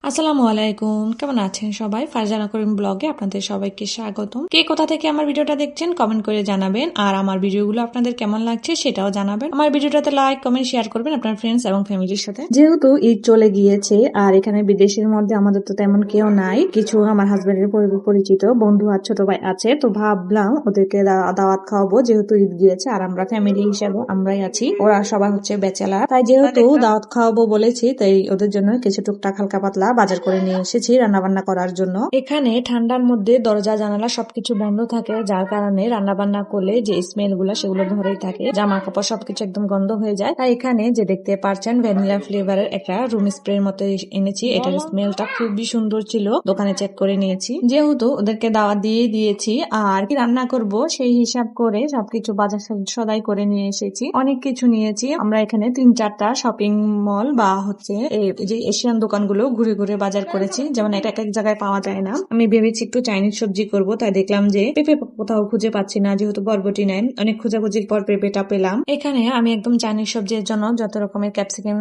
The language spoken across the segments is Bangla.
আসসালামু আলাইকুম, কেমন আছেন সবাই? ফারজানা করিম ব্লগে আপনাদের সবাইকে স্বাগতম। কে কোথা থেকে আমার ভিডিওটা দেখছেন কমেন্ট করে জানাবেন, আর আমার ভিডিওগুলো আপনাদের কেমন লাগছে সেটাও জানাবেন। আমার ভিডিওটাতে লাইক কমেন্ট শেয়ার করবেন আপনার ফ্রেন্ডস এবং ফ্যামিলির সাথে। যেহেতু ঈদ চলে গিয়েছে আর এখানে বিদেশের মধ্যে আমাদের তো তেমন কেউ নাই, কিছু আমার হাজবেন্ডের পরিচিত বন্ধু আর ছোট ভাই আছে, তো ভাবলাম ওদেরকে দাওয়াত খাওয়াবো। যেহেতু ঈদ গিয়েছে আর আমরা ফ্যামিলি হিসেবে আমরাই আছি, ওরা সবাই হচ্ছে ব্যাচেলার, তাই যেহেতু দাওয়াত খাওয়াবো বলেছি তাই ওদের জন্য কিছু টুকটাক হালকা পাতলা বাজার করে নিয়ে এসেছি রান্না বান্না করার জন্য। এখানে ঠান্ডার মধ্যে দরজা জানালা সবকিছু বন্ধ থাকে, যার কারণে রান্না বান্না করলে যে স্মেল গুলা সেগুলো ধরেই থাকে, জামা কাপড় সবকিছু একদম গন্ধ হয়ে যায়। তাই এখানে যে দেখতে পাচ্ছেন ভ্যানিলা ফ্লেভারের একটা রুম স্প্রের মতো এনেছি, এটার স্মেলটা খুবই সুন্দর ছিল, দোকানে চেক করে নিয়েছি। যেহেতু ওদেরকে দাওয়াত দিয়ে দিয়েছি আর কি রান্না করব সেই হিসাব করে সবকিছু বাজার সদাই করে নিয়ে এসেছি, অনেক কিছু নিয়েছি। আমরা এখানে 3-4টা শপিং মল বা হচ্ছে যে এশিয়ান দোকানগুলো ঘুরে ঘুরে বাজার করেছি, যেমন এটা এক এক জায়গায় পাওয়া যায় না। আমি ভেবেছি একটু চাইনিজ সবজি করব, তাই দেখলাম যে পেঁপে কোথাও খুঁজে পাচ্ছি না, যেহেতু বরবটি নেন, অনেক খোঁজাখুঁজির পর পেঁপেটা পেলাম। এখানে আমি একদম চাইনিজ সবজির জন্য যত রকমের ক্যাপসিকাম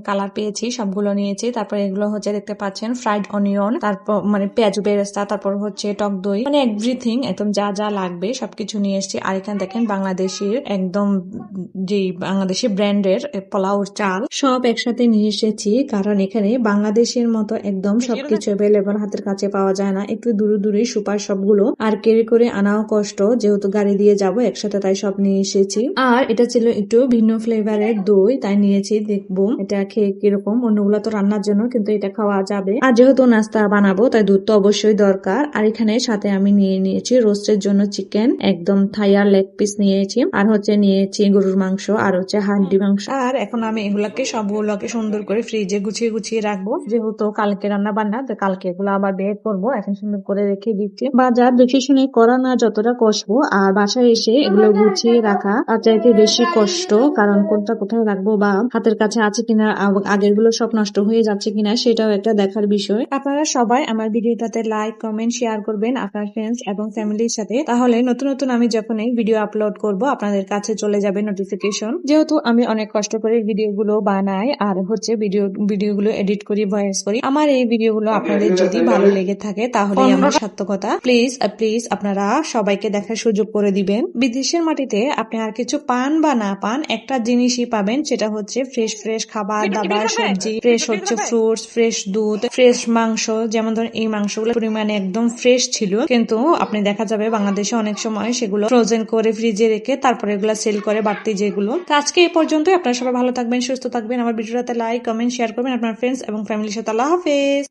কালার পেয়েছি সবগুলো নিয়েছি। তারপর এগুলো হচ্ছে দেখতে পাচ্ছেন ফ্রাইড অনিয়ন, তারপর মানে পেঁয়াজ বেরেস্তা, তারপর হচ্ছে টক দই, মানে এভরিথিং একদম যা যা লাগবে সবকিছু নিয়ে এসেছি। আর এখানে দেখেন বাংলাদেশের একদম যে বাংলাদেশি ব্র্যান্ডের পোলাওর চাল সব একসাথে নিয়ে এসেছি, কারণ এখানে বাংলাদেশের মতো একদম সবকিছু অ্যাভেলেবল হাতের কাছে পাওয়া যায় না, একটু দূরে দূরে সুপার সবগুলো, আর ক্যারি করে আনাও কষ্ট, যেহেতু গাড়ি দিয়ে যাব একসাথে, তাই সব নিয়ে এসেছি। আর এটা ছিল একটু ভিন্ন ফ্লেভারের দই, তাই নিয়েছি, দেখবো এটা খেয়ে কিরকম। অন্যগুলো তো রান্নার জন্য, কিন্তু এটা খাওয়া যাবে, আর যেহেতু নাস্তা বানাবো তাই দুধ তো অবশ্যই দরকার। আর এখানে সাথে আমি নিয়ে নিয়েছি রোস্টের জন্য চিকেন, একদম থাইয়ার লেগ পিস নিয়েছি, আর হচ্ছে নিয়েছি গরুর মাংস, আর হচ্ছে হান্ডি মাংস। আর এখন আমি এগুলাকে সবগুলোকে সুন্দর করে ফ্রিজে গুছিয়ে গুছিয়ে রাখবো, যেহেতু কালকে রান্না বান্না, তো কালকে এগুলো আবার বের করবো, এখন সুন্দর করে রেখে দিচ্ছি। বাজার দেখে শুনে করা না যতটা কষবো, আর বাসায় এসে এগুলো গুছিয়ে রাখা আর চাইতে বেশি কষ্ট, কারণ কোনটা কোথায় রাখবো বা হাতের কাছে আছে কিনা, আগের গুলো সব নষ্ট হয়ে যাচ্ছে কিনা সেটাও একটা দেখার বিষয়। আপনারা সবাই আমার ভিডিওটাতে লাইক কমেন্ট শেয়ার করবেন আপনার ফ্রেন্ডস এবং ফ্যামিলির সাথে, তাহলে নতুন নতুন আমি যখন এই ভিডিও আপলোড করব আপনাদের কাছে চলে যাবে নোটিফিকেশন। যেহেতু আমি অনেক কষ্ট করে ভিডিওগুলো বানাই আর হচ্ছে ভিডিওগুলো এডিট করি, ভয়েস করি, আমার এই ভিডিওগুলো আপনাদের যদি ভালো লেগে থাকে তাহলে আমার সার্থকতা। প্লিজ প্লিজ আপনারা সবাইকে দেখার সুযোগ করে দিবেন। বিদেশের মাটিতে আপনি আর কিছু পান বা না পান, একটা জিনিসই পাবেন, সেটা হচ্ছে ফ্রেশ ফ্রেশ খাবার দাবার, সবজি, ফ্রেশ হচ্ছে ফ্রুটস, ফ্রেশ দুধ, ফ্রেশ মাংস। যেমন ধরেন এই মাংসগুলো পরিমাণে একদম ফ্রেশ ছিল, কিন্তু আপনি দেখা যাবে বাংলাদেশে অনেক সময় সেগুলো ফ্রোজেন করে ফ্রিজে রেখে তারপরে এগুলো সেল করে বাড়তি যেগুলো। তো আজকে এই পর্যন্তই, আপনারা সবাই ভালো থাকবেন, সুস্থ থাকবেন। আমার ভিডিওটাতে লাইক কমেন্ট শেয়ার করবেন আপনার ফ্রেন্ডস এবং ফ্যামিলির সাথে। আল্লাহ হাফেজ।